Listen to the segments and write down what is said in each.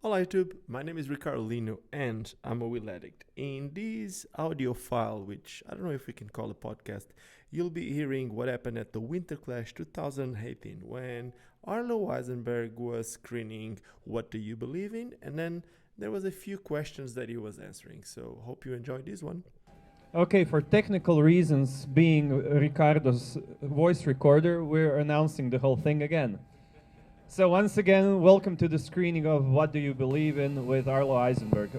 Hola YouTube, my name is Ricardo Lino and I'm a wheel addict. In this audio file, which I don't know if we can call a podcast, you'll be hearing what happened at the Winterclash 2018 when Arlo Eisenberg was screening What Do You Believe In? And then there was a few questions that he was answering. So hope you enjoyed this one. Okay, for technical reasons, being Ricardo's voice recorder, we're announcing the whole thing again. So once again, welcome to the screening of What Do You Believe In with Arlo Eisenberg.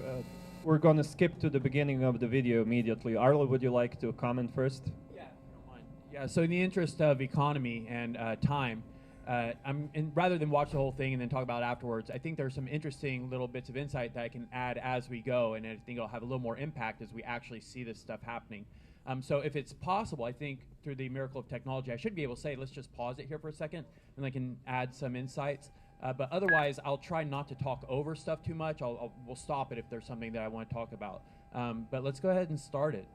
We're going to skip to the beginning of the video immediately. Arlo, would you like to comment first? Yeah, if you don't mind. Yeah, so in the interest of economy and time, rather than watch the whole thing and then talk about it afterwards, I think there's some interesting little bits of insight that I can add as we go, and I think it'll have a little more impact as we actually see this stuff happening. So if it's possible, I think through the miracle of technology, I should be able to say, let's just pause it here for a second, and I can add some insights. But otherwise, I'll try not to talk over stuff too much. We'll stop it if there's something that I want to talk about. But let's go ahead and start it.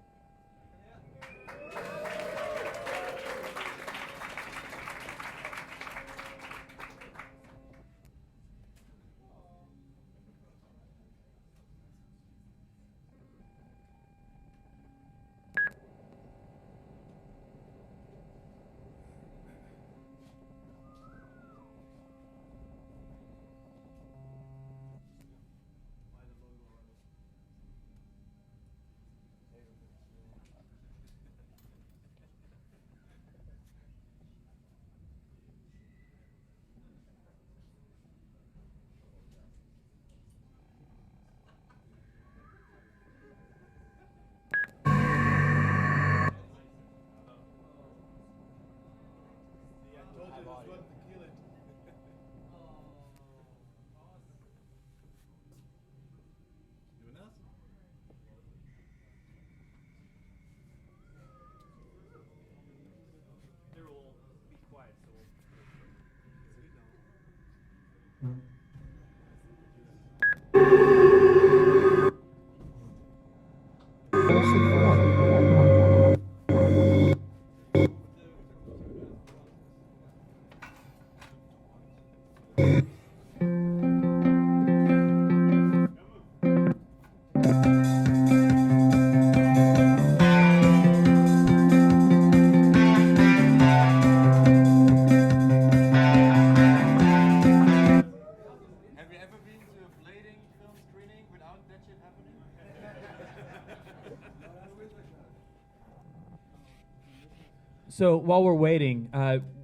So while we're waiting,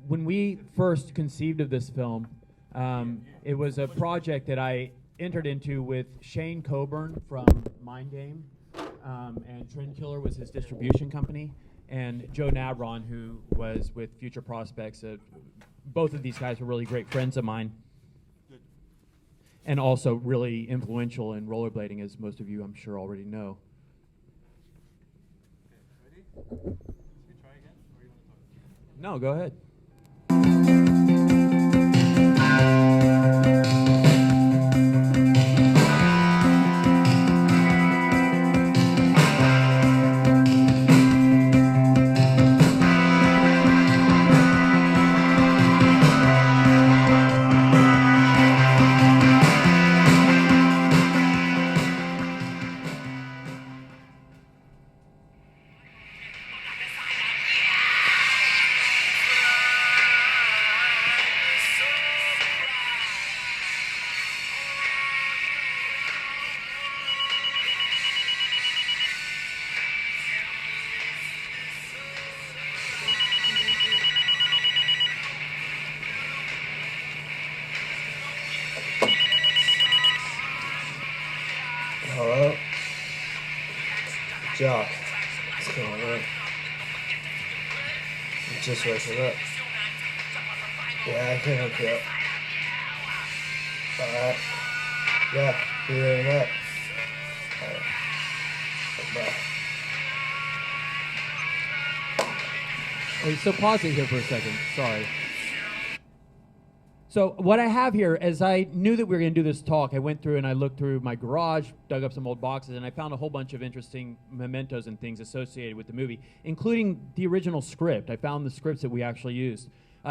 when we first conceived of this film, it was a project that I entered into with Shane Coburn from Mind Game, and Trend Killer was his distribution company, and Joe Nabron, who was with Future Prospects. Both of these guys were really great friends of mine, and also really influential in rollerblading, as most of you, I'm sure, already know. Okay, ready? No, go ahead. Hello? Jock, what's going on? I'm just waking up. Yeah, I can hook you up. Alright. Yeah, be there tonight. Alright. Bye. Wait, so pause it here for a second. Sorry. So what I have here, as I knew that we were going to do this talk, I went through and I looked through my garage, dug up some old boxes, and I found a whole bunch of interesting mementos and things associated with the movie, including the original script. I found the scripts that we actually used.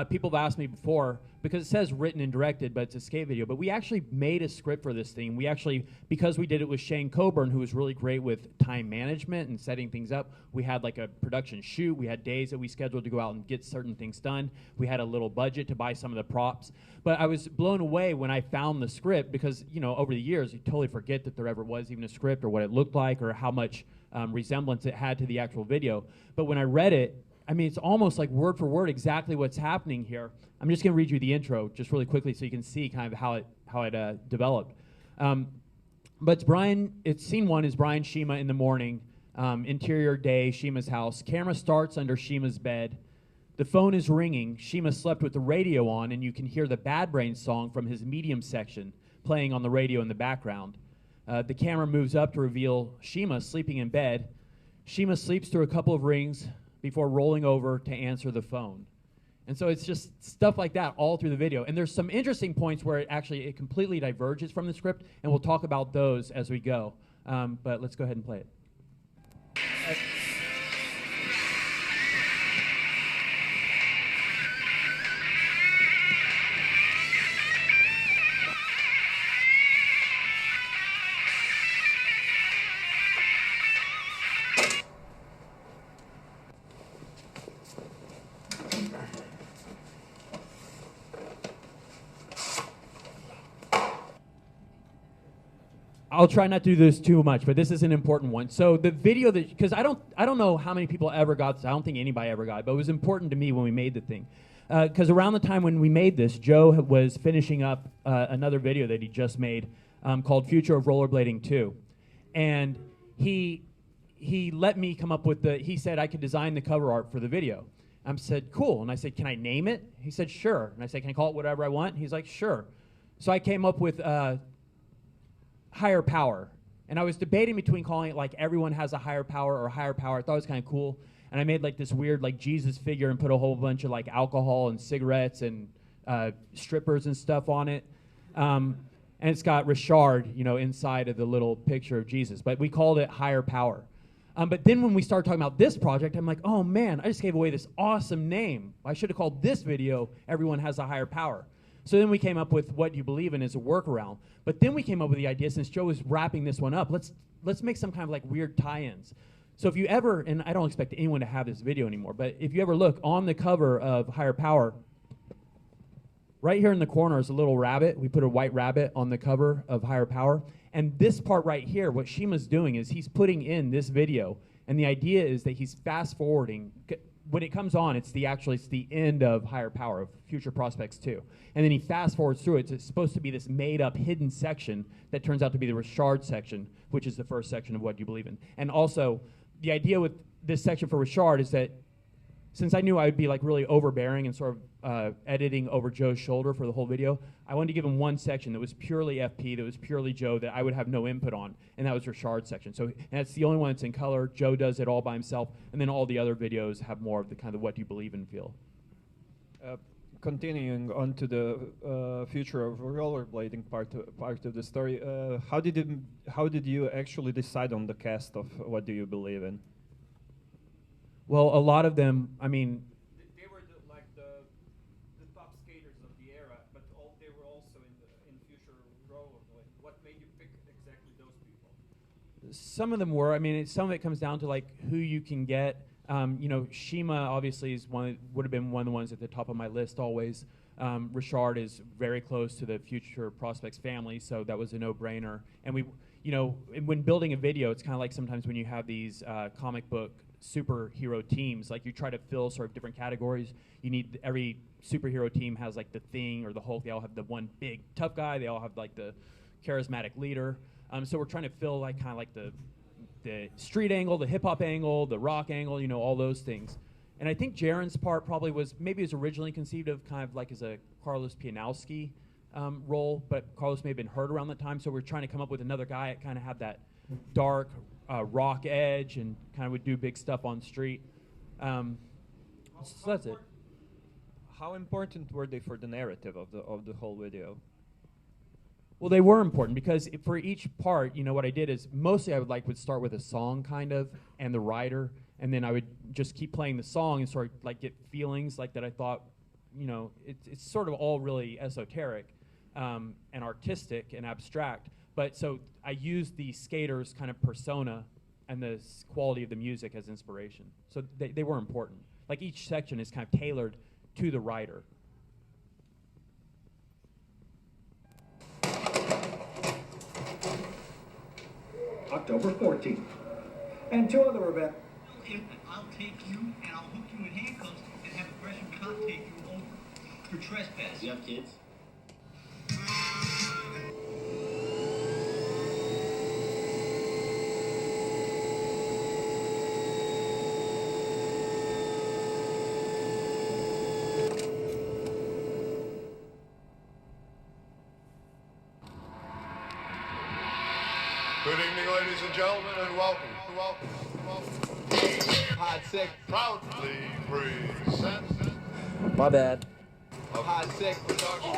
People have asked me before, because it says written and directed, but it's a skate video, but we actually made a script for this thing. We actually, because we did it with Shane Coburn, who was really great with time management and setting things up, we had like a production shoot. We had days that we scheduled to go out and get certain things done. We had a little budget to buy some of the props. But I was blown away when I found the script because, you know, over the years, you totally forget that there ever was even a script or what it looked like or how much resemblance it had to the actual video. But when I read it, I mean, it's almost like word for word exactly what's happening here. I'm just going to read you the intro just really quickly so you can see kind of how it developed. But it's Brian. It's scene one is Brian Shima in the morning. Interior day, Shima's house. Camera starts under Shima's bed. The phone is ringing. Shima slept with the radio on, and you can hear the Bad Brains song from his Medium section playing on the radio in the background. The camera moves up to reveal Shima sleeping in bed. Shima sleeps through a couple of rings before rolling over to answer the phone. And so it's just stuff like that all through the video. And there's some interesting points where it completely diverges from the script, and we'll talk about those as we go. But let's go ahead and play it. I'll try not to do this too much, but this is an important one. So the video that, because I don't know how many people ever got this. I don't think anybody ever got it, but it was important to me when we made the thing. Because around the time when we made this, Joe was finishing up another video that he just made called Future of Rollerblading 2. And he let me come up with he said I could design the cover art for the video. I said, cool. And I said, can I name it? He said, sure. And I said, can I call it whatever I want? He's like, sure. So I came up with higher power. And I was debating between calling it like everyone has a higher power or higher power. I thought it was kind of cool. And I made like this weird like Jesus figure and put a whole bunch of like alcohol and cigarettes and strippers and stuff on it. And it's got Richard, you know, inside of the little picture of Jesus. But we called it higher power. But then when we started talking about this project, I'm like, oh man, I just gave away this awesome name. I should have called this video Everyone Has a Higher Power. So then we came up with What You Believe In as a workaround. But then we came up with the idea, since Joe was wrapping this one up, let's make some kind of like weird tie-ins. So if you ever, and I don't expect anyone to have this video anymore, but if you ever look on the cover of Higher Power, right here in the corner is a little rabbit. We put a white rabbit on the cover of Higher Power. And this part right here, what Shima's doing is he's putting in this video. And the idea is that he's fast forwarding. When it comes on, it's the end of Higher Power, of Future Prospects 2. And then he fast forwards through it. It's supposed to be this made up hidden section that turns out to be the Richard section, which is the first section of What You Believe In. And also, the idea with this section for Richard is that since I knew I would be like really overbearing and sort of editing over Joe's shoulder for the whole video, I wanted to give him one section that was purely FP, that was purely Joe, that I would have no input on, and that was Richard's section. So that's the only one that's in color. Joe does it all by himself, and then all the other videos have more of the kind of What You Believe In feel. Continuing on to the future of rollerblading part of the story, how did you actually decide on the cast of What Do You Believe In? Well, a lot of them, I mean, they were the top skaters of the era, but they were also in future rollerblading. What made you pick exactly those people? some of them were. I mean, some of it comes down to like who you can get. You know, Shima obviously is would have been one of the ones at the top of my list always. Richard is very close to the Future Prospects family, so that was a no-brainer. And we, you know, when building a video, it's kind of like sometimes when you have these comic book superhero teams, like you try to fill sort of different categories. You need, every superhero team has like the Thing or the Hulk. They all have the one big tough guy. They all have like the charismatic leader. So we're trying to fill like kind of like the street angle, the hip hop angle, the rock angle, you know, all those things. And I think Jaren's part probably was, maybe it was originally conceived of kind of like as a Carlos Pianowski role, but Carlos may have been hurt around that time, so we're trying to come up with another guy that kind of had that dark rock edge and kind of would do big stuff on street. So that's it. How important were they for the narrative of the whole video? Well, they were important because for each part, you know, what I did is mostly I would start with a song kind of and the writer, and then I would just keep playing the song and sort of like get feelings like that I thought, it's sort of all really esoteric and artistic and abstract. But so I used the skater's kind of persona and the quality of the music as inspiration. So they were important. Like each section is kind of tailored to the writer. October 14th. And 2 other events. I'll take you and I'll hook you in handcuffs and have a Russian cop take you over for trespass. You have kids? Good evening, ladies and gentlemen, and welcome. Hot Sick Proudly presents My bad. a Hot Sick production.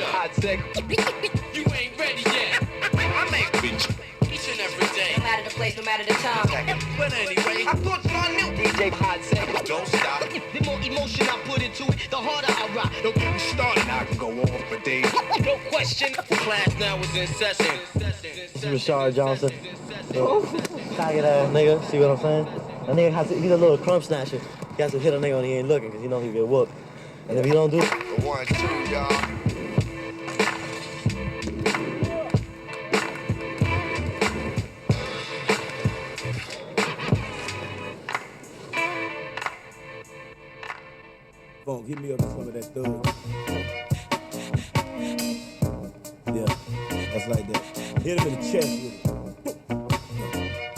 Hot Sick. You ain't ready yet. I make bitch each and every day. No matter the place, no matter the time. But anyway, I thought y'all knew. DJ Hot Sick. Don't stop. The more emotion I put into it, the harder I rock. Don't get me started. I can go on for days. No question. Class now is in session. This is Rashard Johnson. Faggot ass nigga. See what I'm saying? That nigga has to, he's a little crumb snatcher. He has to hit a nigga when he ain't looking because he know he get whooped. And if you don't do it, 1, 2, y'all. Funk, hit me up with some of that thug. Yeah, that's like that. Hit him in the chest with it.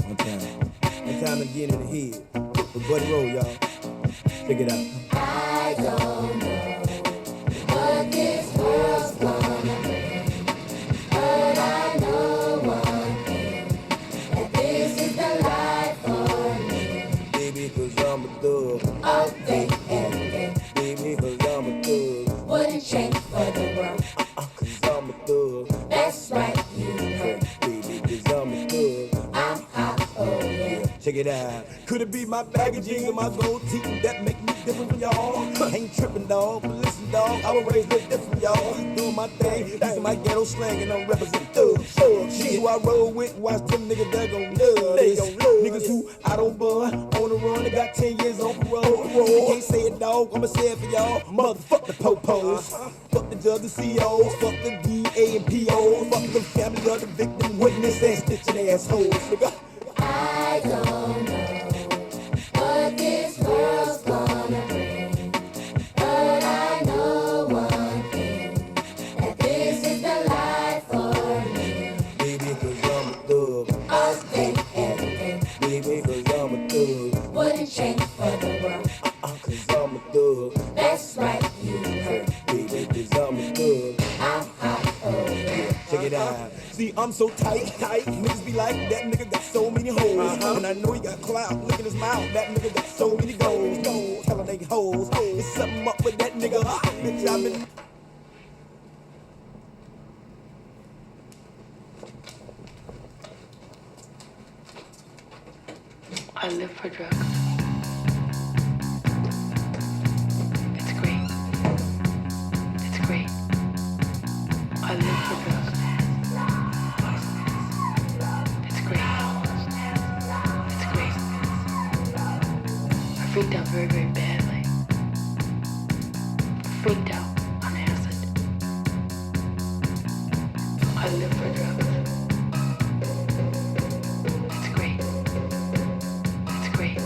One time again in the head. But Buddy Roll, y'all. Check it out. I don't know what this world's gonna bring, but I know one thing, that this is the life for me. Baby, cause I'm a thug. All day, every day, Baby, cause I'm a thug. wouldn't change for the world. Cause I'm a thug. That's right, you heard. Baby, cause I'm a thug. I'm hot, oh yeah. Check it out. Could it be my bag of jeans and my gold teeth that make me different from y'all? Ain't tripping, dog. But listen, dog, I was raised a little different, y'all. Doing my thing. Using my ghetto slang and I'm representing thugs. Niggas who I roll with, watch them niggas that gon' love this. Niggas who I don't bun, on the run, they got 10 years on parole. You can't say it, dog. I'ma say it for y'all. Motherfuck the popos. Fuck the judge, the COs. Fuck the DA and POs. Fuck the family of the victim, witness, and stitching assholes. Nigga. I don't know what this world's gonna bring, but I know one thing, that this is the life for me. Baby, cause I'm a thug. All day, every day, Baby, cause I'm a thug. wouldn't change for the world. Cause I'm a thug. That's right, you heard. Baby, cause I'm a thug. I'm hot, oh yeah. Check it out. See, I'm so tight. Niggas be like, that nigga got so many hoes. And I know he got clout. Look at his mouth. That nigga got so many goals. Tell a nigga hoes. It's something up with that nigga. Bitch, I've been. I live for drugs. It's great. It's great. I live for drugs. It's great. It's great. I freaked out very, very badly. I freaked out on acid. I live for drugs. It's great. It's great.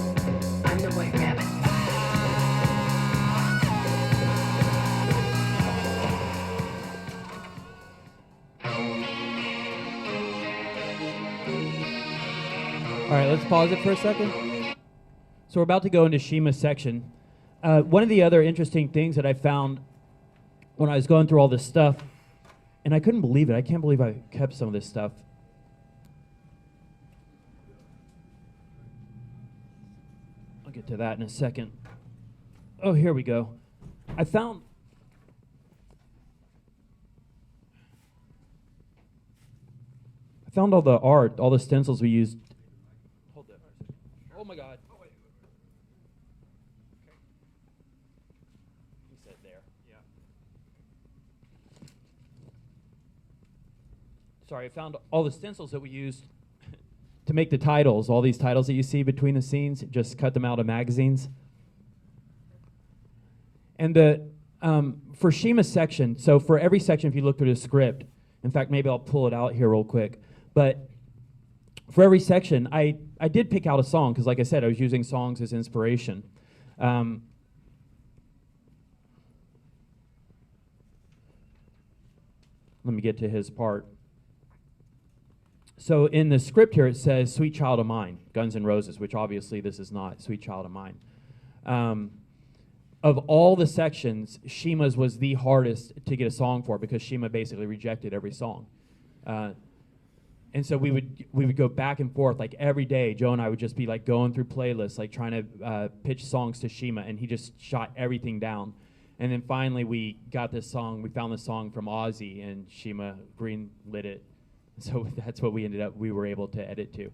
I'm the white rabbit. All right, let's pause it for a second. So we're about to go into Shima's section. One of the other interesting things that I found when I was going through all this stuff, and I couldn't believe it. I can't believe I kept some of this stuff. I'll get to that in a second. Oh, here we go. I found all the art, all the stencils we used. Hold that. Oh my God. He said there. Yeah. Sorry, I found all the stencils that we used to make the titles. All these titles that you see between the scenes, just cut them out of magazines. And the for Shima's section, so for every section, if you look through the script, in fact, maybe I'll pull it out here real quick. But for every section, I did pick out a song, because like I said, I was using songs as inspiration. Let me get to his part. So in the script here, it says, "Sweet Child of Mine," Guns N' Roses, which obviously this is not, "Sweet Child of Mine." Of all the sections, Shima's was the hardest to get a song for, because Shima basically rejected every song. And so we would go back and forth, like every day. Joe and I would just be like going through playlists, like trying to pitch songs to Shima, and he just shot everything down. And then finally we got this song, we found this song from Ozzy, and Shima green-lit it. So that's what we were able to edit to.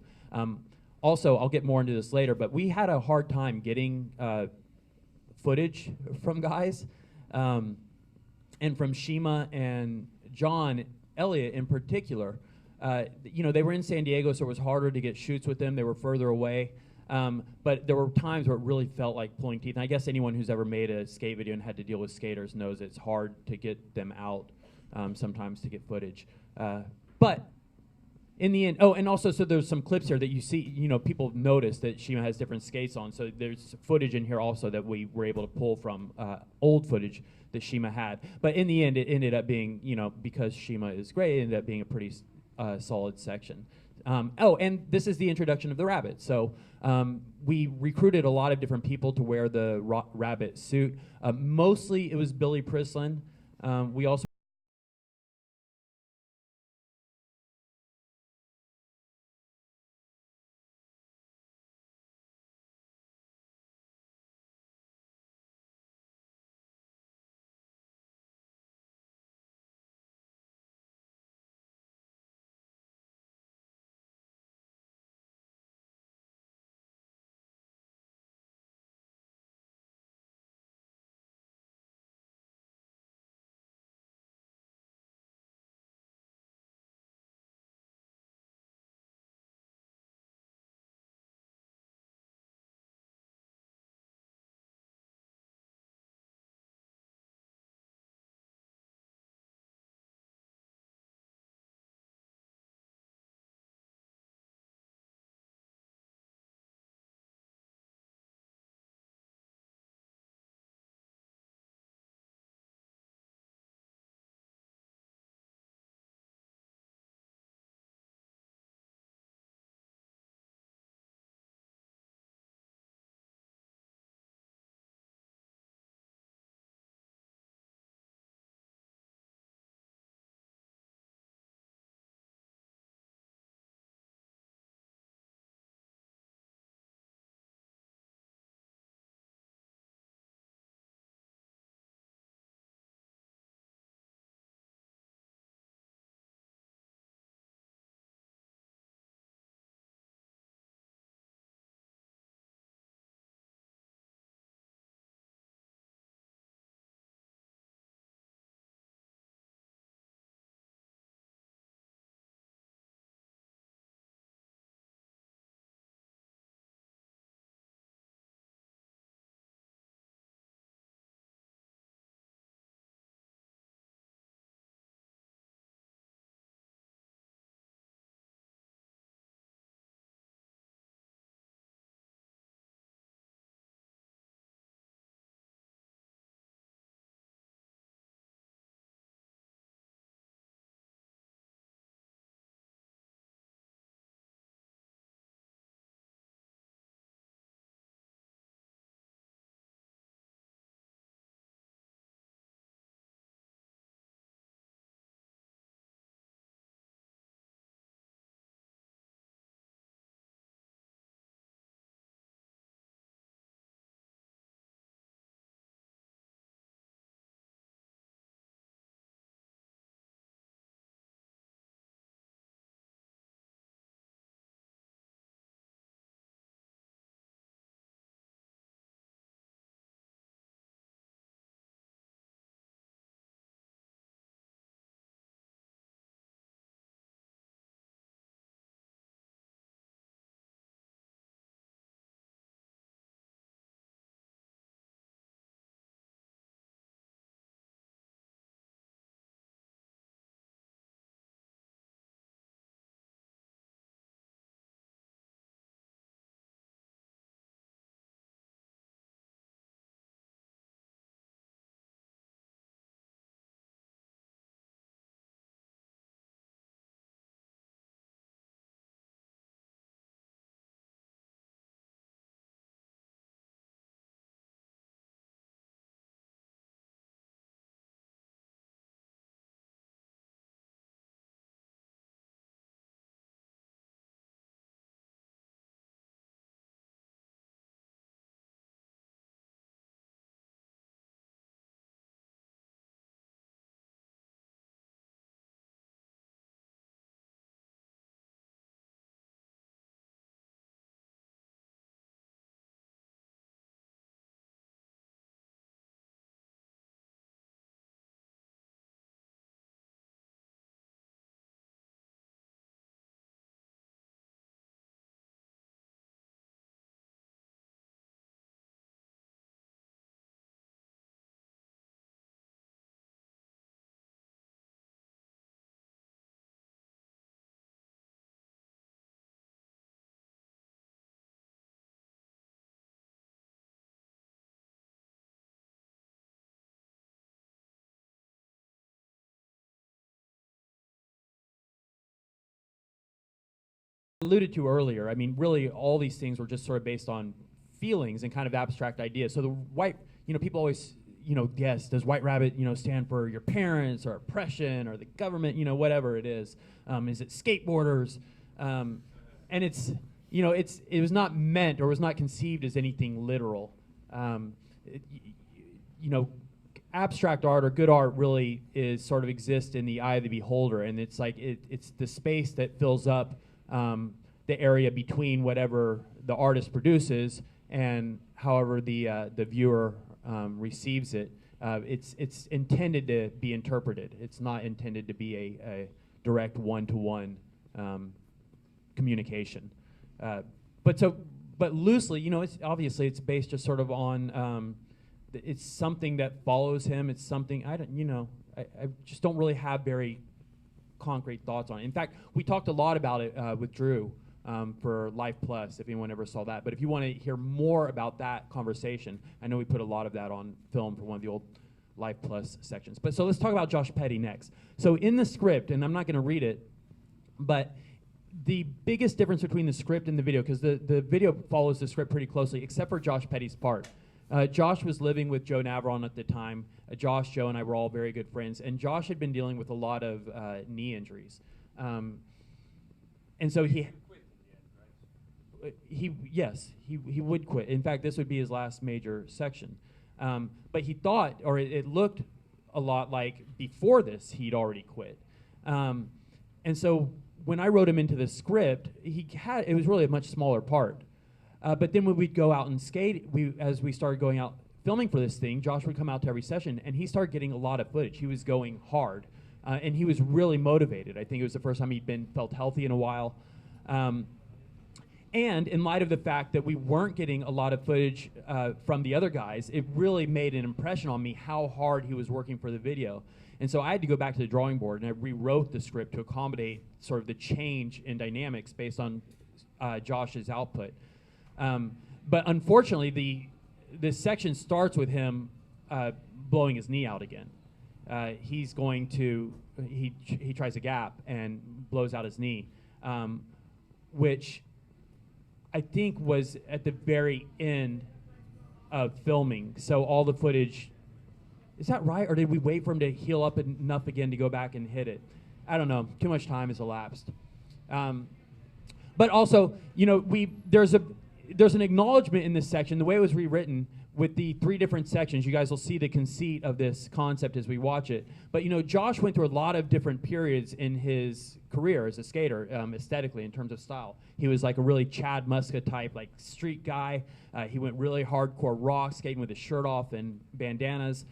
Also, I'll get more into this later, but we had a hard time getting footage from guys. And from Shima and John Elliott in particular. You know, they were in San Diego, so it was harder to get shoots with them. They were further away. But there were times where it really felt like pulling teeth. And I guess anyone who's ever made a skate video and had to deal with skaters knows it's hard to get them out sometimes to get footage. But in the end, oh, and also, so there's some clips here that you see, you know, people notice that Shima has different skates on. So there's footage in here also that we were able to pull from old footage that Shima had. But in the end, it ended up being, you know, because Shima is great, it ended up being a pretty solid section. Oh, and this is the introduction of the rabbit. So we recruited a lot of different people to wear the rabbit suit. Mostly it was Billy Prislin. We also alluded to earlier, I mean, really all these things were just sort of based on feelings and kind of abstract ideas. So the white, people always, guess, does White Rabbit, stand for your parents or oppression or the government, whatever it is. Is it skateboarders? And it's, it was not meant or was not conceived as anything literal. Abstract art or good art really is sort of exists in the eye of the beholder, and it's like it's the space that fills up the area between whatever the artist produces and however the viewer receives it. It's intended to be interpreted. It's not intended to be a direct one-to-one communication. But loosely, it's obviously it's based just sort of on. It's something that follows him. It's something I just don't really have very concrete thoughts on it. In fact, we talked a lot about it with Drew for Life Plus, if anyone ever saw that. But if you want to hear more about that conversation, I know we put a lot of that on film for one of the old Life Plus sections. But so let's talk about Josh Petty next. So in the script, and I'm not going to read it, but the biggest difference between the script and the video, because the video follows the script pretty closely, except for Josh Petty's part. Josh was living with Joe Navarone at the time. Josh, Joe, and I were all very good friends. And Josh had been dealing with a lot of knee injuries. And so he would quit. In fact, this would be his last major section. But he thought, or it looked a lot like before this, he'd already quit. And so when I wrote him into the script, it was really a much smaller part. But then when we'd go out and skate, as we started going out filming for this thing, Josh would come out to every session, and he started getting a lot of footage. He was going hard, and he was really motivated. I think it was the first time he'd felt healthy in a while. And in light of the fact that we weren't getting a lot of footage from the other guys, it really made an impression on me how hard he was working for the video. And so I had to go back to the drawing board, and I rewrote the script to accommodate sort of the change in dynamics based on Josh's output. But unfortunately, this section starts with him blowing his knee out again. He tries a gap and blows out his knee, which I think was at the very end of filming. So all the footage, is that right? Or did we wait for him to heal up enough again to go back and hit it? I don't know. Too much time has elapsed. But also, there's an acknowledgement in this section, the way it was rewritten, with the 3 different sections. You guys will see the conceit of this concept as we watch it. But Josh went through a lot of different periods in his career as a skater, aesthetically, in terms of style. He was like a really Chad Muska type, like street guy. He went really hardcore rock, skating with his shirt off and bandanas.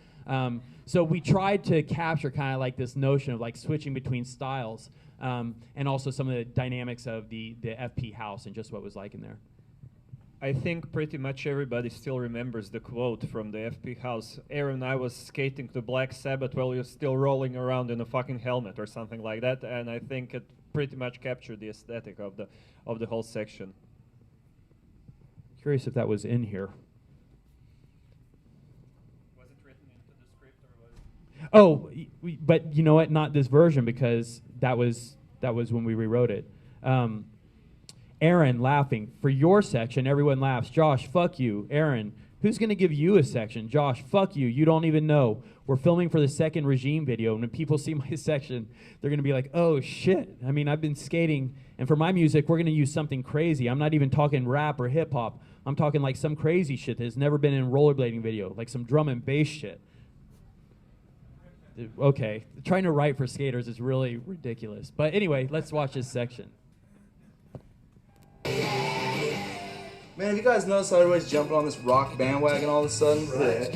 So we tried to capture kind of like this notion of like switching between styles, and also some of the dynamics of the FP house and just what it was like in there. I think pretty much everybody still remembers the quote from the FP house. Aaron and I was skating to Black Sabbath while you're still rolling around in a fucking helmet or something like that, and I think it pretty much captured the aesthetic of the whole section. Curious if that was in here. Was it written into the script or was Oh, but you know what? Not this version, because that was when we rewrote it. Aaron laughing. For your section, everyone laughs. Josh, fuck you. Aaron, who's going to give you a section? Josh, fuck you. You don't even know. We're filming for the second Regime video, and when people see my section, they're going to be like, oh, shit. I mean, I've been skating, and for my music, we're going to use something crazy. I'm not even talking rap or hip-hop. I'm talking like some crazy shit that has never been in a rollerblading video, like some drum and bass shit. Okay. Trying to write for skaters is really ridiculous. But anyway, let's watch this section. Man, have you guys noticed how everybody's jumping on this rock bandwagon all of a sudden? Right.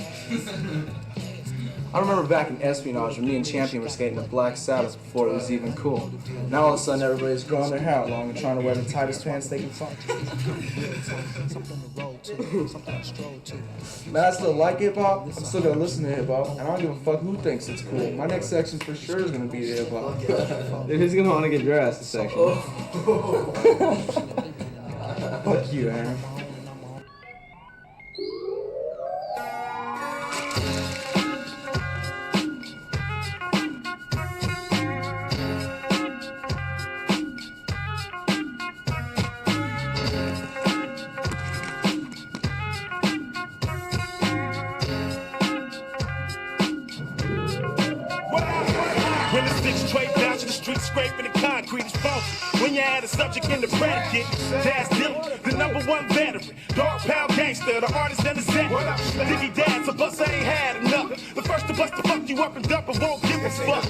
I remember back in Espionage when me and Champion were skating to Black Sabbath before it was even cool. Now all of a sudden everybody's growing their hair out long and trying to wear the tightest pants they can find. Man, I still like hip-hop. I'm still gonna listen to hip-hop, and I don't give a fuck who thinks it's cool. My next section for sure is gonna be the hip-hop. Dude, who's gonna want to get your ass a section? Fuck you, Aaron. Six straight down to the street, scraping the concrete is funky. When you add a subject in the predicate, Jazz Dillon, the #1 veteran, dog pound gangster, the artist and the set. Diggy Dad's a bus, I ain't had enough. The first to bust to fuck you up and dump and won't give a fuck.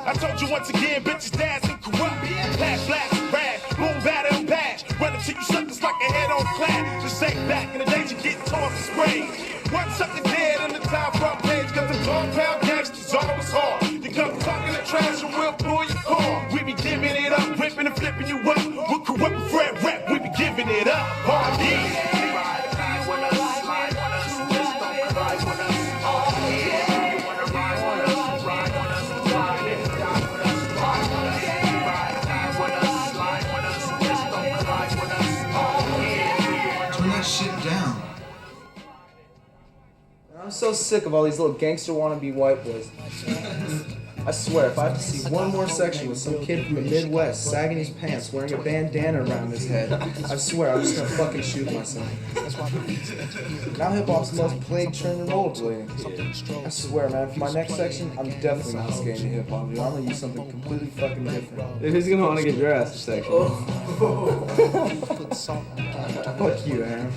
I told you once again, bitches, dads and corrupt. Flash, blast, crash, boom, batter, and bash. Run until you suck just like a head on clash. Just ain't back in the days you get tossed and sprayed. One sucker dead on the top front page, cause the dog pound gangsters always hard. You come talking the trash and we'll pull your car. We be giving it up, ripping and flipping you up. We're corrupt with Fred Rap, we be giving it up. Hard yeah. I'm so sick of all these little gangster wannabe white boys. I swear, if I have to see one more section with some kid from the Midwest sagging his pants, wearing a bandana around his head, I swear I'm just gonna fucking shoot myself. Now hip-hop's the most plagued trend in rollerblading. I swear, man, for my next section, I'm definitely not skating to hip-hop, dude. I'm gonna use something completely fucking different. Dude, who's gonna wanna get your ass this section? Fuck you, Aaron.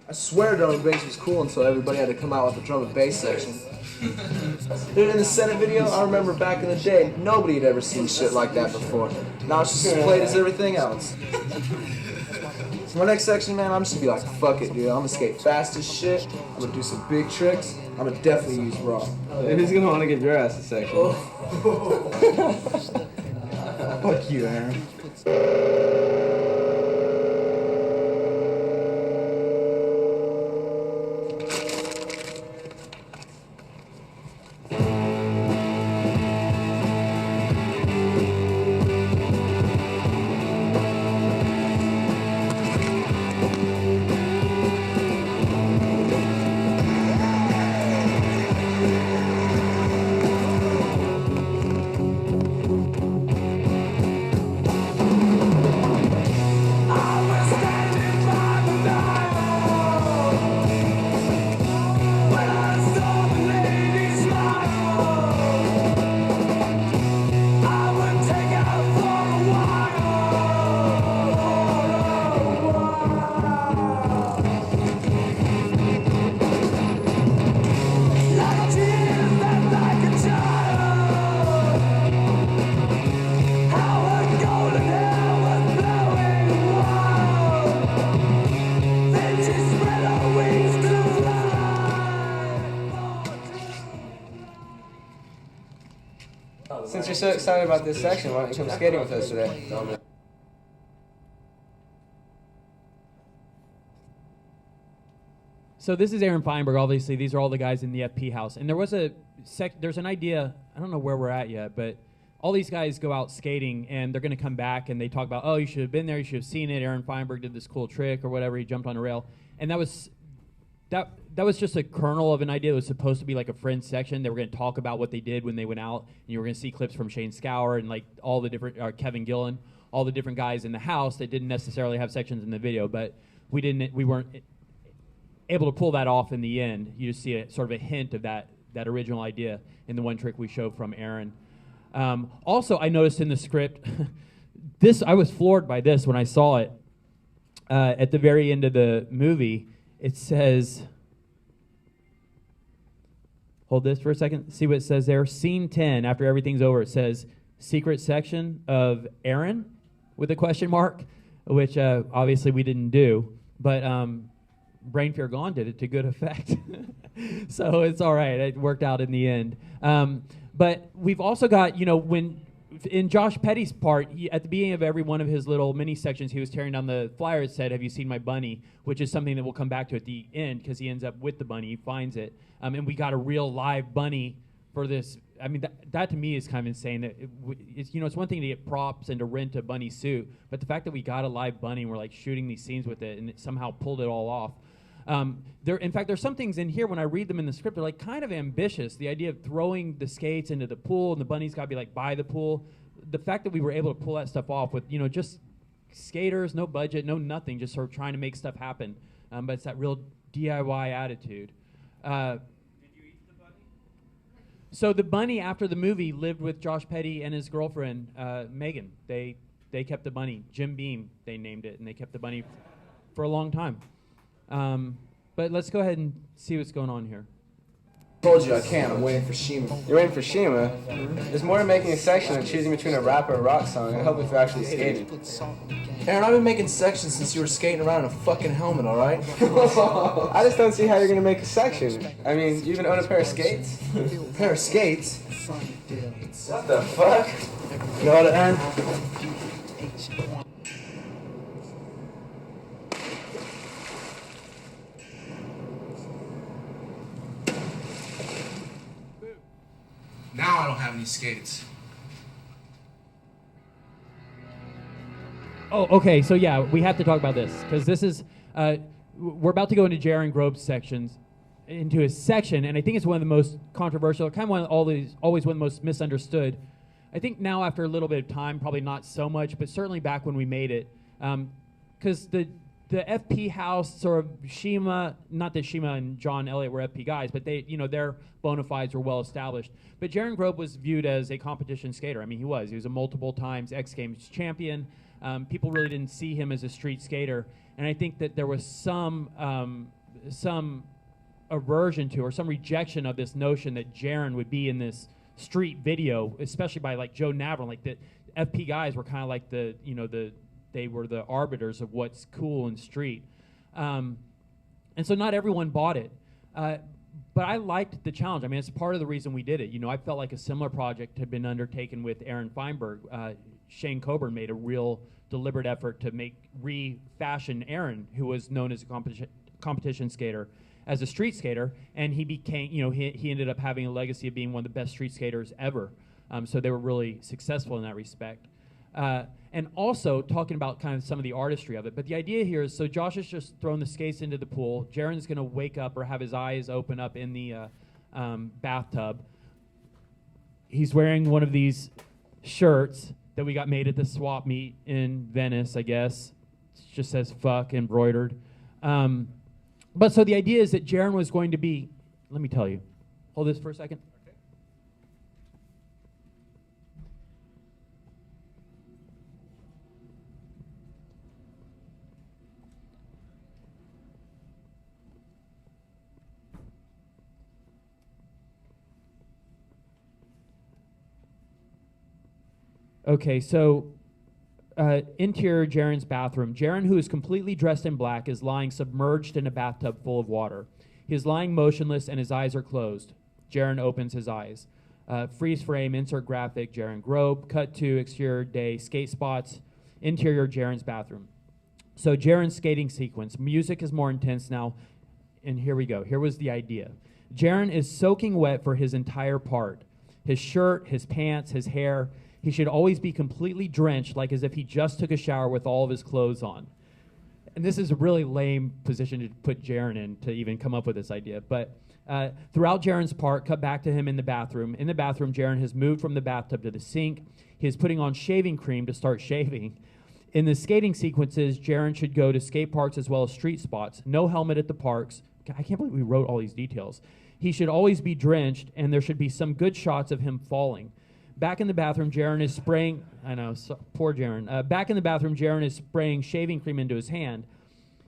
I swear drum and bass was cool until everybody had to come out with the drum and bass section. Dude, in the Senate video, I remember back in the day, nobody had ever seen shit like that before. Now it's just as played as everything else. So my next section, man, I'm just gonna be like, fuck it, dude. I'm gonna skate fast as shit. I'm gonna do some big tricks. I'm gonna definitely use raw. Dude, who's gonna wanna get your ass this section? Fuck you, Aaron. Since you're so excited about this section, why don't you come skating with us today? So this is Aaron Feinberg, obviously. These are all the guys in the FP house. And there was there's an idea, I don't know where we're at yet, but all these guys go out skating and they're going to come back and they talk about, oh, you should have been there, you should have seen it. Aaron Feinberg did this cool trick or whatever, he jumped on a rail. And that was that was just a kernel of an idea. It was supposed to be like a friends section. They were going to talk about what they did when they went out, and you were going to see clips from Shane Scour and like all the different Kevin Gillen, all the different guys in the house that didn't necessarily have sections in the video, but we weren't able to pull that off in the end. You just see a sort of a hint of that original idea in the one trick we showed from Aaron. Also, I noticed in the script, I was floored by this when I saw it. At the very end of the movie, it says, hold this for a second, see what it says there? Scene 10, after everything's over, it says, secret section of Aaron, with a question mark, which obviously we didn't do, but Brain Fear Gone did it to good effect. So it's all right, it worked out in the end. But we've also got, when in Josh Petty's part, at the beginning of every one of his little mini sections, he was tearing down the flyer. It said, "Have you seen my bunny?" Which is something that we'll come back to at the end because he ends up with the bunny. He finds it, and we got a real live bunny for this. I mean, that to me is kind of insane. That it's one thing to get props and to rent a bunny suit, but the fact that we got a live bunny and we're like shooting these scenes with it and it somehow pulled it all off. In fact, there's some things in here when I read them in the script, they're like kind of ambitious. The idea of throwing the skates into the pool and the bunny's got to be like by the pool. The fact that we were able to pull that stuff off with, just skaters, no budget, no nothing, just sort of trying to make stuff happen. But it's that real DIY attitude. Did you eat the bunny? So the bunny after the movie lived with Josh Petty and his girlfriend, Megan. They kept the bunny. Jim Beam, they named it, and they kept the bunny for a long time. But let's go ahead and see what's going on here. Told you I can't. I'm waiting for Shima. You're waiting for Shima? There's more to making a section than choosing between a rap or a rock song. I hope if you're actually skating. Aaron, I've been making sections since you were skating around in a fucking helmet, alright? I just don't see how you're gonna make a section. I mean, you even own a pair of skates? A pair of skates? What the fuck? You know what, Aaron? Now I don't have any skates. Oh, okay. So yeah, we have to talk about this because this is we're about to go into Jaron Grobe's into his section, and I think it's one of the most controversial, kind of always one of the most misunderstood. I think now after a little bit of time, probably not so much, but certainly back when we made it, because the FP house sort of Shima, not that Shima and John Elliott were FP guys, but they, their bona fides were well established. But Jaron Grobe was viewed as a competition skater. I mean, he was a multiple times X Games champion. People really didn't see him as a street skater, and I think that there was some aversion to or some rejection of this notion that Jaron would be in this street video, especially by like Joe Navron. Like the FP guys were kind of like they were the arbiters of what's cool in street. And so not everyone bought it. But I liked the challenge. I mean, it's part of the reason we did it. I felt like a similar project had been undertaken with Aaron Feinberg. Shane Coburn made a real deliberate effort to refashion Aaron, who was known as a competition skater, as a street skater, and he became, he ended up having a legacy of being one of the best street skaters ever. So they were really successful in that respect. And also talking about kind of some of the artistry of it. But the idea here is, so Josh has just thrown the skates into the pool. Jaron's going to wake up or have his eyes open up in the bathtub. He's wearing one of these shirts that we got made at the swap meet in Venice, I guess. It just says fuck embroidered. But so the idea is that Jaron was going to be, let me tell you. Hold this for a second. Okay, so interior Jaron's bathroom. Jaron, who is completely dressed in black, is lying submerged in a bathtub full of water. He is lying motionless and his eyes are closed. Jaron opens his eyes. Freeze frame, insert graphic, Jaron Grobe, cut to exterior day, skate spots, interior Jaron's bathroom. So Jaron's skating sequence. Music is more intense now, and here we go. Here was the idea. Jaron is soaking wet for his entire part. His shirt, his pants, his hair. He should always be completely drenched, like as if he just took a shower with all of his clothes on. and this is a really lame position to put Jaren in to even come up with this idea, but throughout Jaren's part, cut back to him in the bathroom. In the bathroom, Jaren has moved from the bathtub to the sink. He is putting on shaving cream to start shaving. In the skating sequences, Jaren should go to skate parks as well as street spots. No helmet at the parks. I can't believe we wrote all these details. He should always be drenched, and there should be some good shots of him falling. Back in the bathroom, Jaren is spraying, poor Jaren. Back in the bathroom, Jaren is spraying shaving cream into his hand.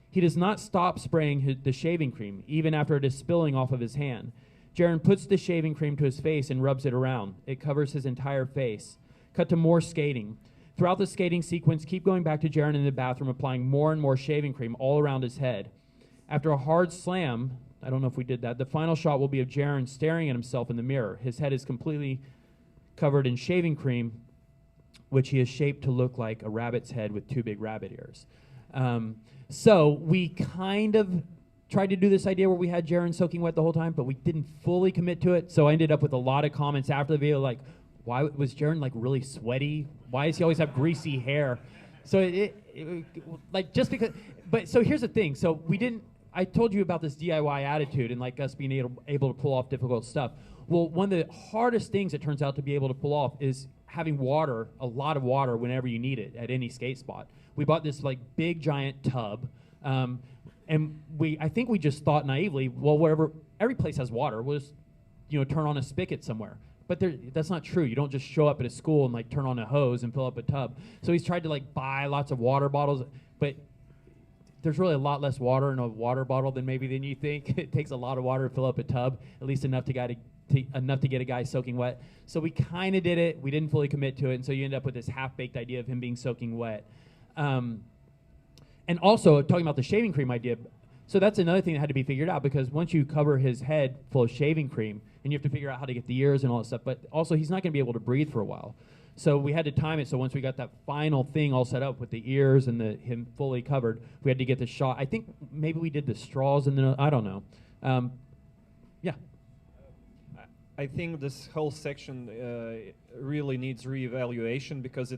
He does not stop spraying the shaving cream, even after it is spilling off of his hand. Jaren puts the shaving cream to his face and rubs it around. It covers his entire face. Cut to more skating. Throughout the skating sequence, keep going back to Jaren in the bathroom, applying more and more shaving cream all around his head. After a hard slam, I don't know if we did that, the final shot will be of Jaren staring at himself in the mirror. His head is completely covered in shaving cream, which he has shaped to look like a rabbit's head with 2 big rabbit ears. So we kind of tried to do this idea where we had Jaren soaking wet the whole time, but we didn't fully commit to it. So I ended up with a lot of comments after the video, like, why was Jaren like really sweaty? Why does he always have greasy hair? So it like just because, but so here's the thing. So we didn't, I told you about this DIY attitude and like us being able to pull off difficult stuff. Well, one of the hardest things it turns out to be able to pull off is having water, a lot of water whenever you need it at any skate spot. We bought this like big giant tub, and I think we just thought naively, well, wherever, every place has water, we'll just, turn on a spigot somewhere. But that's not true. You don't just show up at a school and like turn on a hose and fill up a tub. So he's tried to like buy lots of water bottles, but there's really a lot less water in a water bottle than you think. It takes a lot of water to fill up a tub, at least enough to get a guy soaking wet. So we kind of did it. We didn't fully commit to it, and so you end up with this half-baked idea of him being soaking wet. And also, talking about the shaving cream idea, so that's another thing that had to be figured out, because once you cover his head full of shaving cream, and you have to figure out how to get the ears and all that stuff, but also he's not going to be able to breathe for a while. So we had to time it, so once we got that final thing all set up with the ears and him fully covered, we had to get the shot. I think maybe we did the straws and then, I don't know. Yeah. I think this whole section really needs reevaluation, because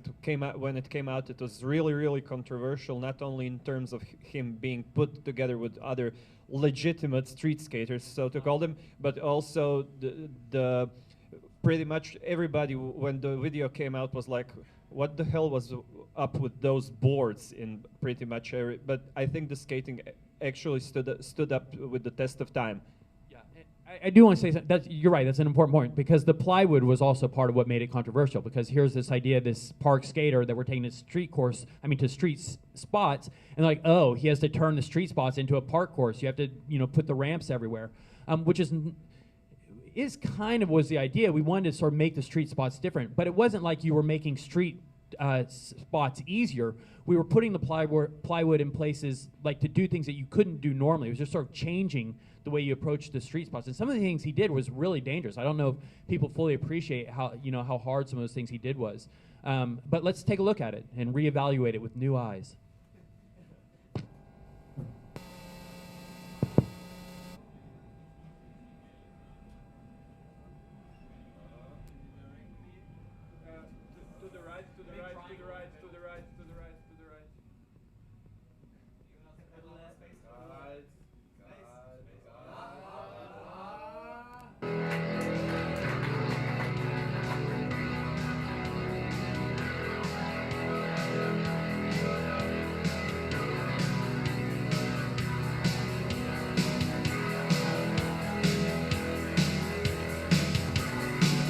when it came out, it was really, really controversial, not only in terms of him being put together with other legitimate street skaters, so to call them, but also the pretty much everybody, when the video came out, was like, what the hell was up with those boards in pretty much every, but I think the skating actually stood up with the test of time. I do want to say something. You're right, that's an important point, because the plywood was also part of what made it controversial, because here's this idea, this park skater that we're taking to street spots, and like, oh, he has to turn the street spots into a park course. You have to, put the ramps everywhere, which is kind of was the idea. We wanted to sort of make the street spots different, but it wasn't like you were making street spots easier. We were putting the plywood in places like to do things that you couldn't do normally. It was just sort of changing the way you approach the street spots. And some of the things he did was really dangerous. I don't know if people fully appreciate how hard some of those things he did was. But let's take a look at it and reevaluate it with new eyes.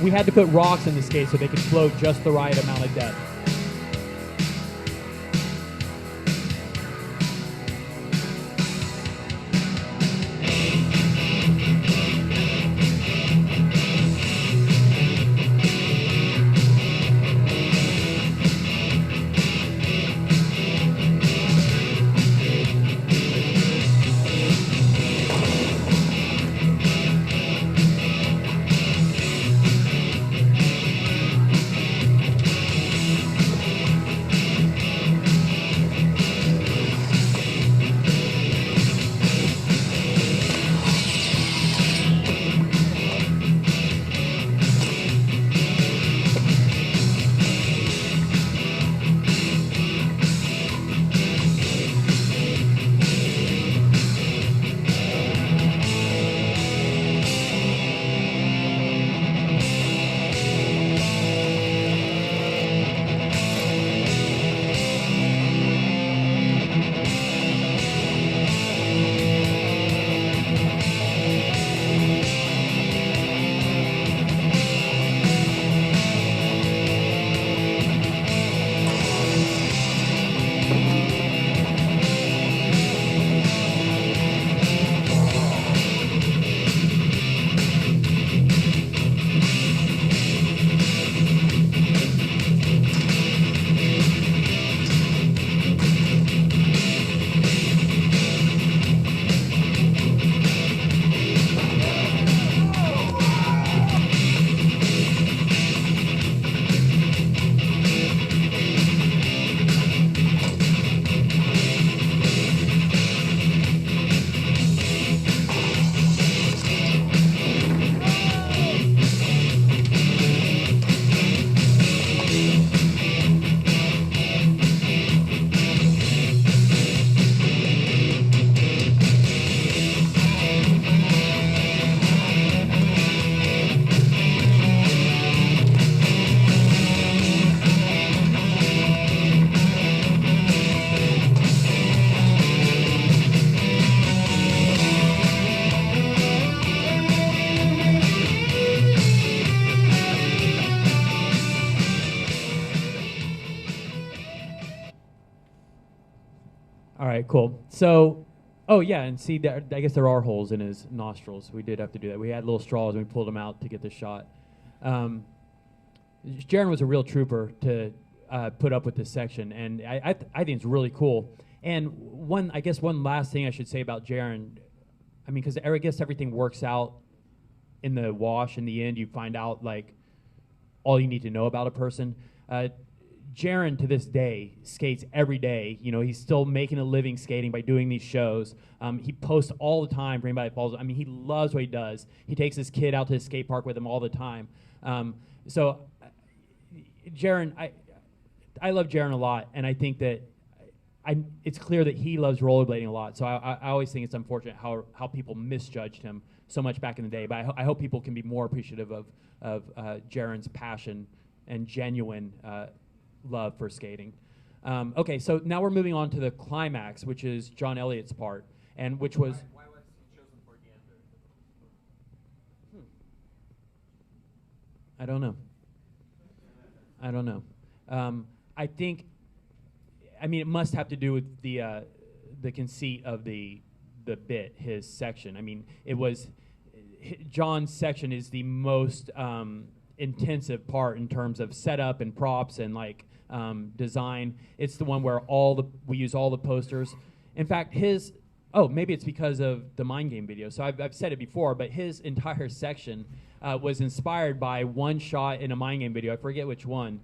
We had to put rocks in the skate so they could flow just the right amount of depth. right, cool. So, oh yeah, and see, I guess there are holes in his nostrils. We did have to do that. We had little straws and we pulled them out to get the shot. Jaron was a real trooper to put up with this section, and I think it's really cool. And one last thing I should say about Jaron, I mean, because I guess everything works out in the wash. In the end, you find out like all you need to know about a person. Jaron to this day skates every day. You know, he's still making a living skating by doing these shows. He posts all the time for anybody that follows. I mean, he loves what he does. He takes his kid out to his skate park with him all the time. So Jaron, I love Jaron a lot, and I think that it's clear that he loves rollerblading a lot. So I always think it's unfortunate how people misjudged him so much back in the day. But I hope people can be more appreciative of Jaron's passion and genuine love for skating. Okay, so now we're moving on to the climax, which is John Elliott's part, and which was. Why was he chosen for the end? I don't know. I think, I mean, it must have to do with the conceit of the bit, his section. I mean, it was John's section is the most intensive part in terms of setup and props and like design. It's the one where we use all the posters. In fact, maybe it's because of the Mind Game video. So I've said it before, but his entire section was inspired by one shot in a Mind Game video. I forget which one.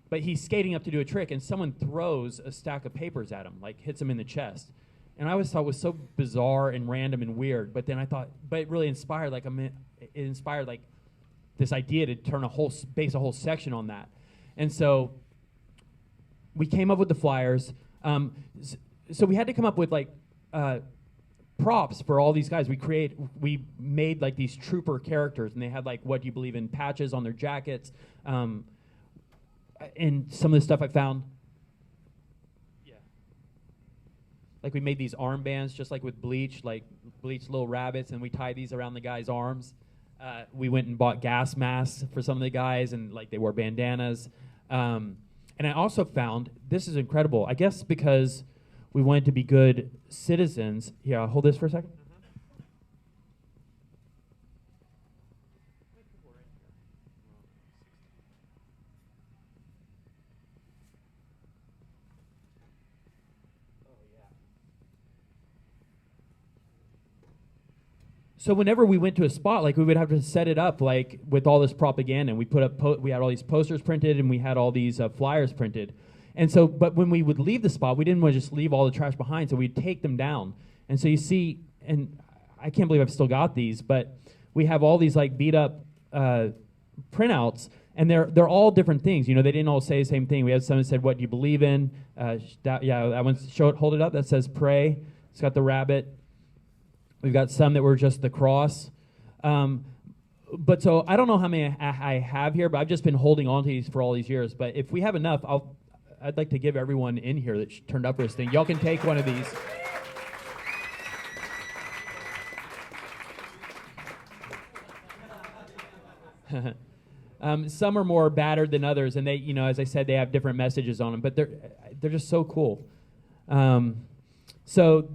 But he's skating up to do a trick, and someone throws a stack of papers at him, like hits him in the chest. And I always thought it was so bizarre and random and weird. But then I thought, but it really inspired this idea to turn base a whole section on that. And so we came up with the flyers. So we had to come up with like props for all these guys. We made like these trooper characters, and they had like "What do you believe in" patches on their jackets. And some of the stuff I found. Yeah. Like we made these armbands just like with bleach, like bleached little rabbits, and we tied these around the guys' arms. We went and bought gas masks for some of the guys, and like they wore bandanas. And I also found, this is incredible, I guess because we wanted to be good citizens. Here, I'll hold this for a second. So whenever we went to a spot, like we would have to set it up like with all this propaganda, and we put up we had all these posters printed, and we had all these flyers printed. And so, but when we would leave the spot, we didn't want to just leave all the trash behind, so we'd take them down. And so you see, and I can't believe I've still got these, but we have all these like beat up printouts, and they're all different things. You know, they didn't all say the same thing. We had some that said, "What do you believe in?" That one's hold it up. That says "Pray." It's got the rabbit. We've got some that were just the cross. But so I don't know how many I have here, but I've just been holding on to these for all these years. But if we have enough, I'd like to give everyone in here that turned up for this thing. Y'all can take one of these. Some are more battered than others, and they, you know, as I said, they have different messages on them. But they're just so cool. So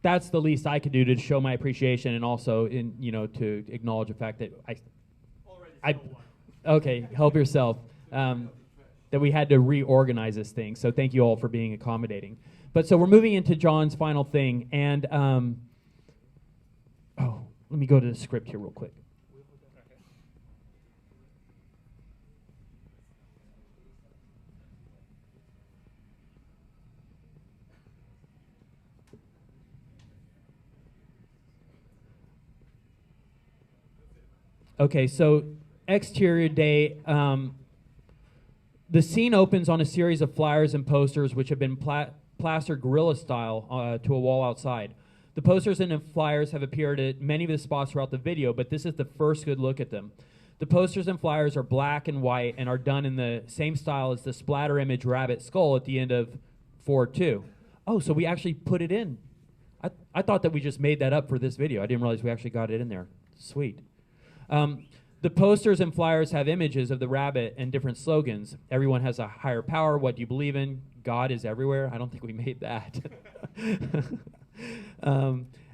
that's the least I could do to show my appreciation, and also to acknowledge the fact that okay, help yourself. That we had to reorganize this thing. So thank you all for being accommodating. But so we're moving into John's final thing, and let me go to the script here real quick. Okay, so exterior day. The scene opens on a series of flyers and posters which have been plastered guerrilla style to a wall outside. The posters and the flyers have appeared at many of the spots throughout the video, but this is the first good look at them. The posters and flyers are black and white and are done in the same style as the splatter image rabbit skull at the end of 4:2. Oh, so we actually put it in. I thought that we just made that up for this video. I didn't realize we actually got it in there. Sweet. The posters and flyers have images of the rabbit and different slogans. Everyone has a higher power. What do you believe in? God is everywhere. I don't think we made that.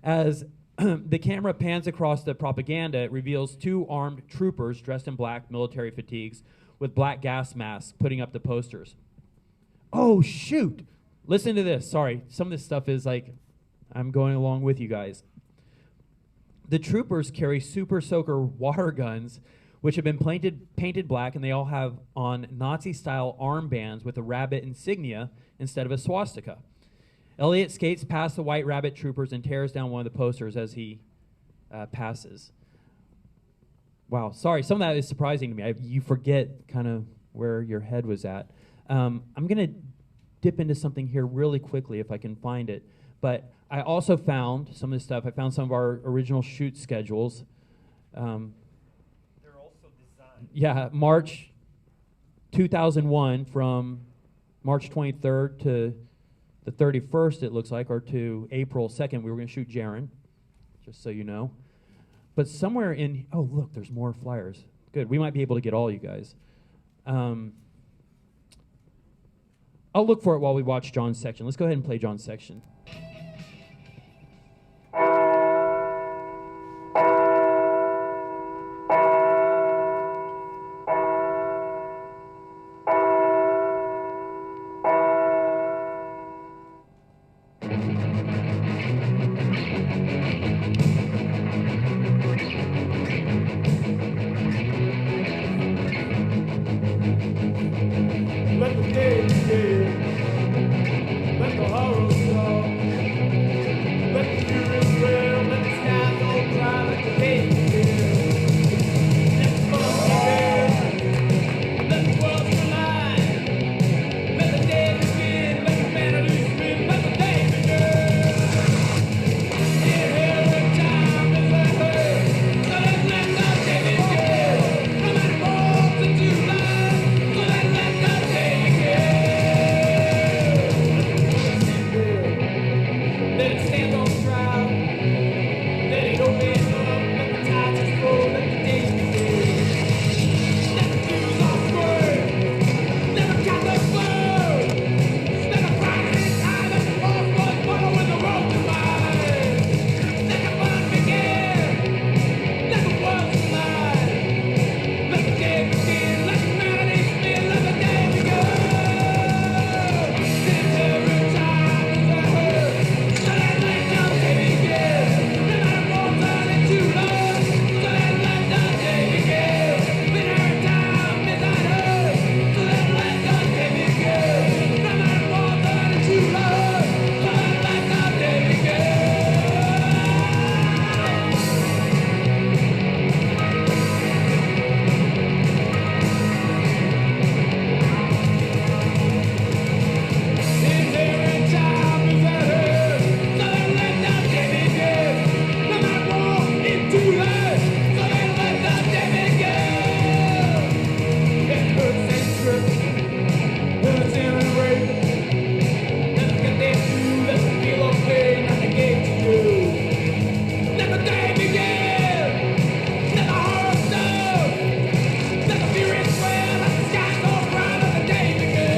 As the camera pans across the propaganda, it reveals 2 armed troopers dressed in black military fatigues with black gas masks putting up the posters. Oh, shoot. Listen to this. Sorry. Some of this stuff is like, I'm going along with you guys. The troopers carry super soaker water guns, which have been painted black, and they all have on Nazi-style armbands with a rabbit insignia instead of a swastika. Elliot skates past the white rabbit troopers and tears down one of the posters as he passes. Wow, sorry, some of that is surprising to me. You forget kind of where your head was at. I'm going to dip into something here really quickly if I can find it. But I also found some of this stuff. I found some of our original shoot schedules. They're also designed. Yeah, March 2001 from March 23rd to the 31st, it looks like, or to April 2nd, we were going to shoot Jaren, just so you know. But somewhere in, oh, look, there's more flyers. Good, we might be able to get all you guys. I'll look for it while we watch John's section. Let's go ahead and play John's section. Let the day begin. Let the horror start. Let the fury swell. Let the skies go dry. Let the day begin. Let the fun begin. Let the world collide. Let the day begin. Let humanity spin. Let the day begin. Every time is a hurt. So let's let the day begin. No matter what to do, so let's let the day begin. Let it stand on trial. Let it open up. Let the tide just flow. Let the day begin. Let the fuse off squirt. Never got the flow. Let the process high. Let the false boys follow with the rope is wide. Let the fun begin. Let the world collide. Let the day begin. Let humanity spin. Let the day begin. This every time is a hurt. So let's let the day begin. No matter what's running too long. So let's let the day begin. When every time is a hurt. So let's let the day begin. No matter what's running too long. So let's let the day begin. This every time is a hurt. So let's let the day begin. No matter what, it's too late. So let's let the day begin. It hurts and trips. Hurts and rape. Let's get that through. Let's feel of pain. Nothing gets to you. Let the day begin. Let the horror start. Let the fury swell. Let the sky go bright. Let the day begin.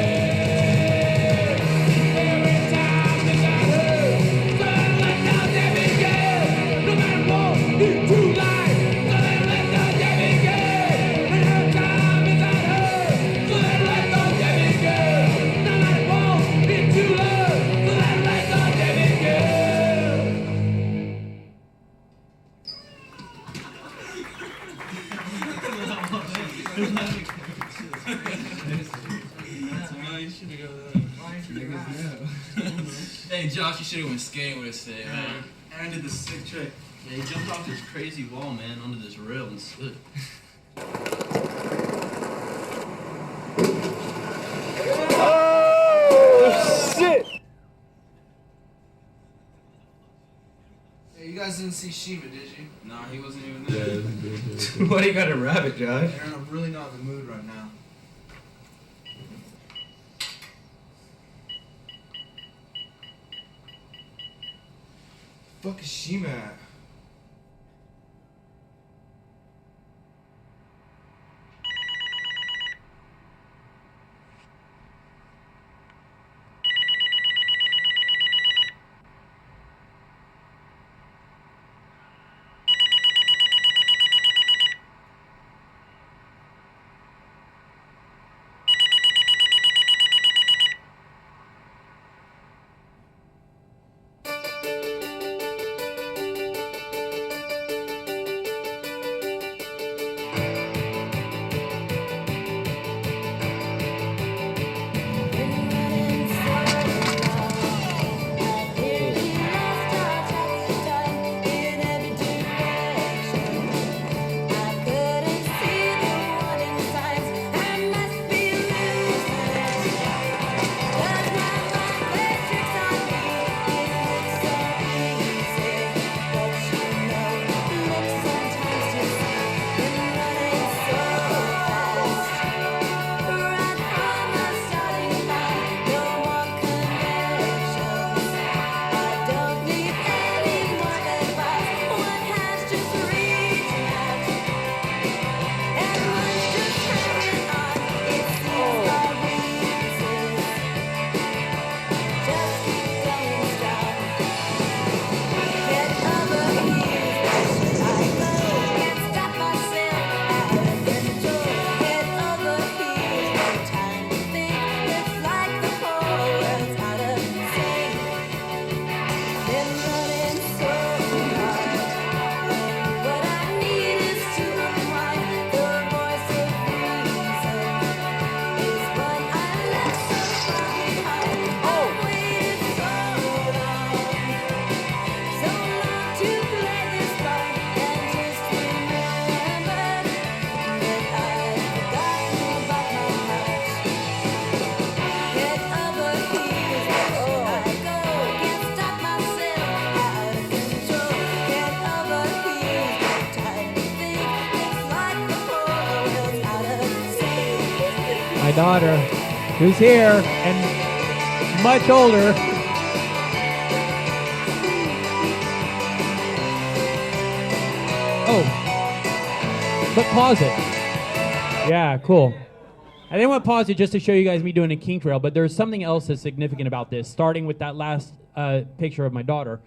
Every time is a hurt. So let's let the day begin. No matter what, it's too late. So let's let the day begin. Every time is a hurt. So let's let the day begin. No matter what, it's too late. So let's let the day begin. Hey Josh, you should have went skating with us today, man. Aaron did the sick trick. Yeah, he jumped off this crazy wall, man, onto this rail and slid. Oh shit! Hey, you guys didn't see Shiva, did you? Nah, he wasn't even there. Why do you got a rabbit, Josh? Aaron, I'm really not in the mood right now. Fuck is Shima at? My daughter, who's here and much older. Oh, but pause it. Yeah, cool. I didn't want to pause it just to show you guys me doing a kink trail, but there's something else that's significant about this, starting with that last picture of my daughter.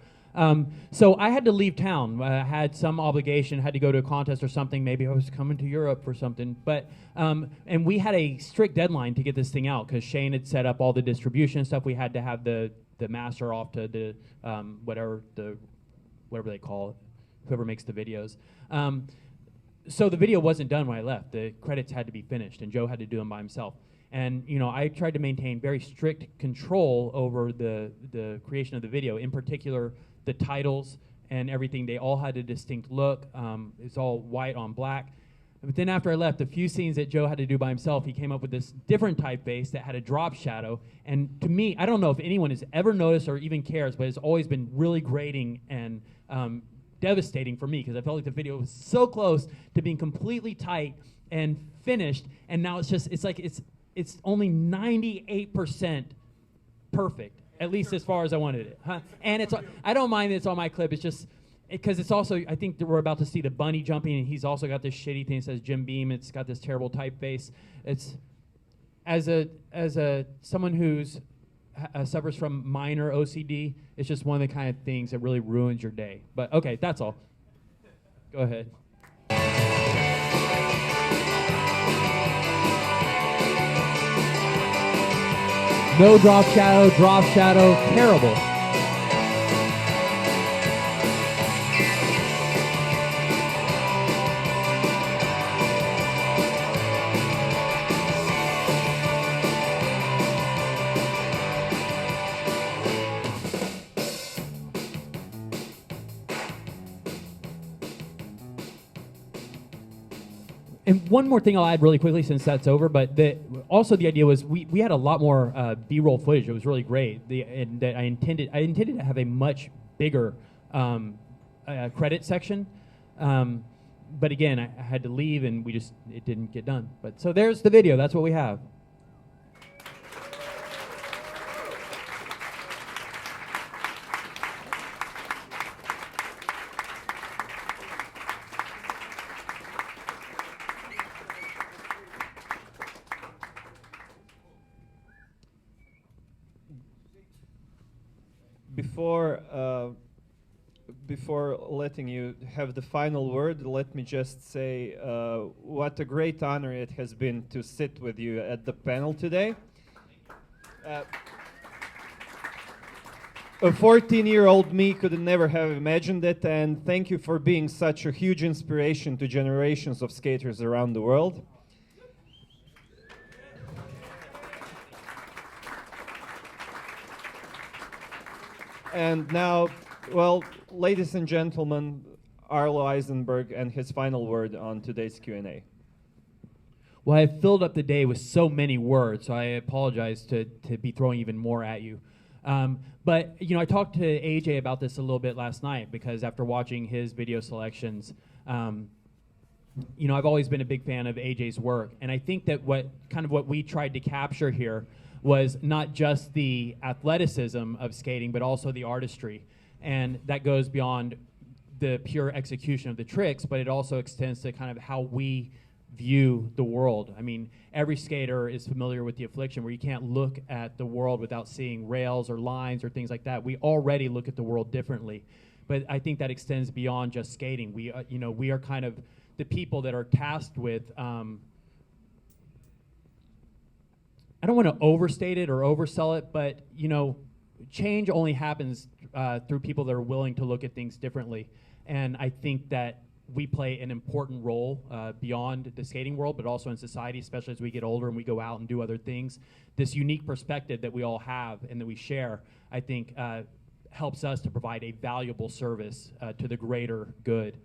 So I had to leave town. I had some obligation, had to go to a contest or something. Maybe I was coming to Europe for something. But and we had a strict deadline to get this thing out because Shane had set up all the distribution stuff. We had to have the master off to the whatever they call it, whoever makes the videos. So the video wasn't done when I left. The credits had to be finished, and Joe had to do them by himself. And I tried to maintain very strict control over the creation of the video. In particular, the titles and everything, they all had a distinct look. It's all white on black. But then after I left, the few scenes that Joe had to do by himself, he came up with this different typeface that had a drop shadow. And to me, I don't know if anyone has ever noticed or even cares, but it's always been really grating and devastating for me because I felt like the video was so close to being completely tight and finished, and now it's only 98% perfect, at least as far as I wanted it. Huh? And I don't mind that it's on my clip. It's just because it's also, I think that we're about to see the bunny jumping, and he's also got this shitty thing that says Jim Beam. It's got this terrible typeface. It's as a someone who's suffers from minor OCD, it's just one of the kind of things that really ruins your day. But okay, that's all. Go ahead. No drop shadow, terrible. And one more thing I'll add really quickly since that's over, but also the idea was we had a lot more B-roll footage. It was really great. And that I intended to have a much bigger credit section. But again, I had to leave and it didn't get done. But so there's the video. That's what we have. Before letting you have the final word, let me just say what a great honor it has been to sit with you at the panel today. A 14-year-old me could never have imagined it, and thank you for being such a huge inspiration to generations of skaters around the world. And now, well, ladies and gentlemen, Arlo Eisenberg and his final word on today's Q&A. Well, I filled up the day with so many words, so I apologize to be throwing even more at you. But, I talked to AJ about this a little bit last night because after watching his video selections, I've always been a big fan of AJ's work. And I think that what we tried to capture here was not just the athleticism of skating, but also the artistry. And that goes beyond the pure execution of the tricks, but it also extends to kind of how we view the world. I mean, every skater is familiar with the affliction where you can't look at the world without seeing rails or lines or things like that. We already look at the world differently. But I think that extends beyond just skating. We are kind of the people that are tasked with I don't want to overstate it or oversell it, but change only happens through people that are willing to look at things differently. And I think that we play an important role beyond the skating world, but also in society, especially as we get older and we go out and do other things. This unique perspective that we all have and that we share, I think, helps us to provide a valuable service to the greater good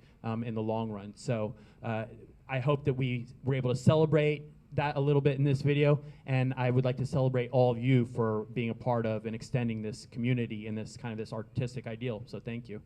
in the long run. So I hope that we were able to celebrate that a little bit in this video, and I would like to celebrate all of you for being a part of and extending this community and this artistic ideal. So thank you.